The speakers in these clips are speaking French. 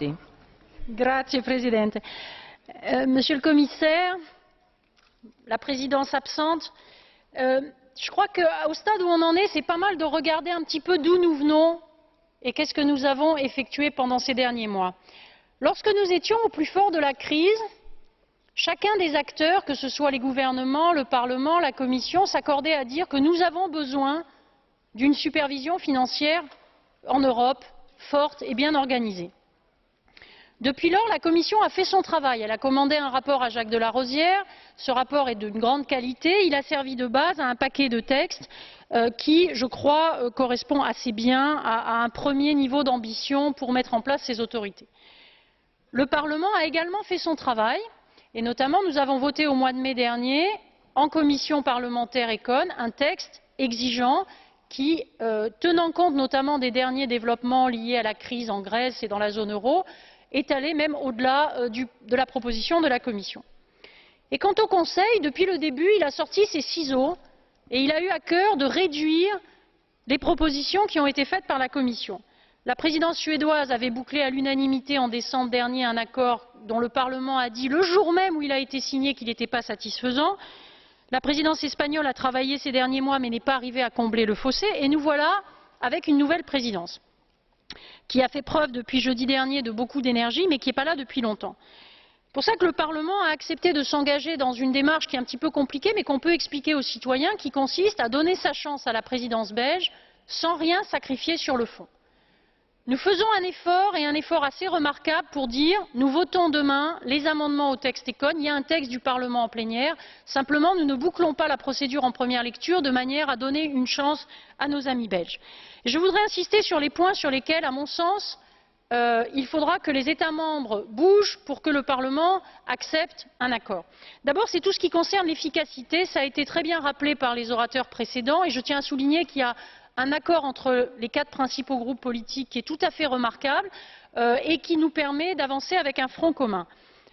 Prodi. Grazie Presidente. Monsieur le Commissaire, la présidence absente, je crois qu'au stade où on en est, c'est pas mal de regarder un petit peu d'où nous venons et qu'est-ce que nous avons effectué pendant ces derniers mois. Lorsque nous étions au plus fort de la crise, chacun des acteurs, que ce soit les gouvernements, le Parlement, la Commission, s'accordait à dire que nous avons besoin d'une supervision financière en Europe forte et bien organisée. Depuis lors, la Commission a fait son travail. Elle a commandé un rapport à Jacques de la Rosière. Ce rapport est d'une grande qualité. Il a servi de base à un paquet de textes qui, je crois, correspond assez bien à un premier niveau d'ambition pour mettre en place ces autorités. Le Parlement a également fait son travail et notamment nous avons voté au mois de mai dernier en commission parlementaire ECON un texte exigeant qui, tenant compte notamment des derniers développements liés à la crise en Grèce et dans la zone euro, est allé même au-delà de la proposition de la Commission. Et quant au Conseil, depuis le début, il a sorti ses ciseaux et il a eu à cœur de réduire les propositions qui ont été faites par la Commission. La présidence suédoise avait bouclé à l'unanimité en décembre dernier un accord dont le Parlement a dit le jour même où il a été signé qu'il n'était pas satisfaisant. La présidence espagnole a travaillé ces derniers mois mais n'est pas arrivée à combler le fossé et nous voilà avec une nouvelle présidence qui a fait preuve depuis jeudi dernier de beaucoup d'énergie mais qui n'est pas là depuis longtemps. C'est pour ça que le Parlement a accepté de s'engager dans une démarche qui est un petit peu compliquée mais qu'on peut expliquer aux citoyens, qui consiste à donner sa chance à la présidence belge sans rien sacrifier sur le fond. Nous faisons un effort et un effort assez remarquable pour dire nous votons demain les amendements au texte ECON, il y a un texte du Parlement en plénière, simplement nous ne bouclons pas la procédure en première lecture de manière à donner une chance à nos amis belges. Je voudrais insister sur les points sur lesquels, à mon sens, il faudra que les États membres bougent pour que le Parlement accepte un accord. D'abord, c'est tout ce qui concerne l'efficacité, ça a été très bien rappelé par les orateurs précédents et je tiens à souligner qu'il y a un accord entre les 4 principaux groupes politiques qui est tout à fait remarquable et qui nous permet d'avancer avec un front commun.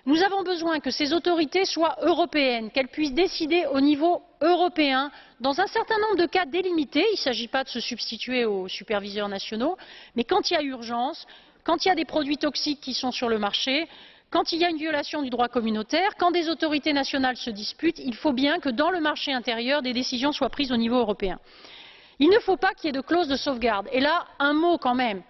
Nous avons besoin que ces autorités soient européennes, qu'elles puissent décider au niveau européen dans un certain nombre de cas délimités. Il ne s'agit pas de se substituer aux superviseurs nationaux, mais quand il y a urgence, quand il y a des produits toxiques qui sont sur le marché, quand il y a une violation du droit communautaire, quand des autorités nationales se disputent, il faut bien que dans le marché intérieur, des décisions soient prises au niveau européen. Il ne faut pas qu'il y ait de clause de sauvegarde. Et là, un mot quand même.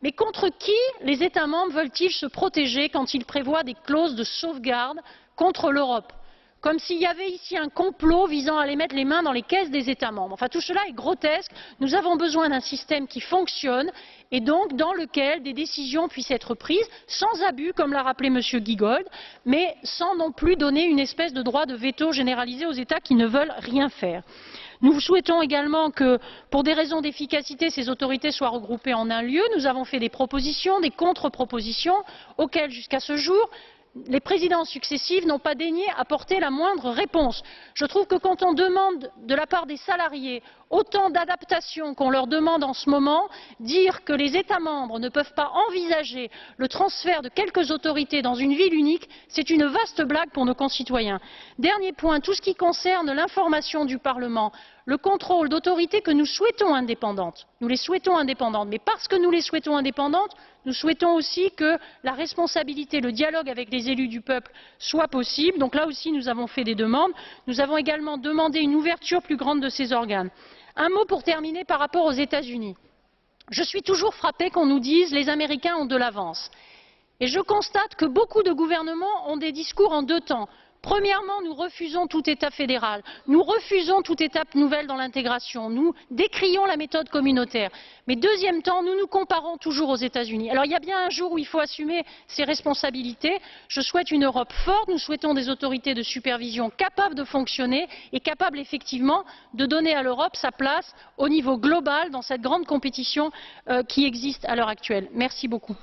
Mais contre qui les États membres veulent-ils se protéger quand ils prévoient des clauses de sauvegarde contre l'Europe? Comme s'il y avait ici un complot visant à aller mettre les mains dans les caisses des États membres. Enfin, tout cela est grotesque. Nous avons besoin d'un système qui fonctionne et donc dans lequel des décisions puissent être prises sans abus, comme l'a rappelé M. Giegold, mais sans non plus donner une espèce de droit de veto généralisé aux États qui ne veulent rien faire. Nous souhaitons également que, pour des raisons d'efficacité, ces autorités soient regroupées en un lieu. Nous avons fait des propositions, des contre-propositions, auxquelles, jusqu'à ce jour, les présidences successives n'ont pas daigné apporter la moindre réponse. Je trouve que quand on demande de la part des salariés autant d'adaptations qu'on leur demande en ce moment, dire que les États membres ne peuvent pas envisager le transfert de quelques autorités dans une ville unique, c'est une vaste blague pour nos concitoyens. Dernier point, tout ce qui concerne l'information du Parlement, le contrôle d'autorités que nous souhaitons indépendantes. Nous les souhaitons indépendantes, mais parce que nous les souhaitons indépendantes, nous souhaitons aussi que la responsabilité, le dialogue avec les élus du peuple soit possible. Donc là aussi, nous avons fait des demandes. Nous avons également demandé une ouverture plus grande de ces organes. Un mot pour terminer par rapport aux États-Unis. Je suis toujours frappée qu'on nous dise les Américains ont de l'avance. Et je constate que beaucoup de gouvernements ont des discours en 2 temps. Premièrement, nous refusons tout État fédéral, nous refusons toute étape nouvelle dans l'intégration, nous décrions la méthode communautaire. Mais deuxième temps, nous nous comparons toujours aux États-Unis. Alors il y a bien un jour où il faut assumer ses responsabilités. Je souhaite une Europe forte, nous souhaitons des autorités de supervision capables de fonctionner et capables effectivement de donner à l'Europe sa place au niveau global dans cette grande compétition qui existe à l'heure actuelle. Merci beaucoup.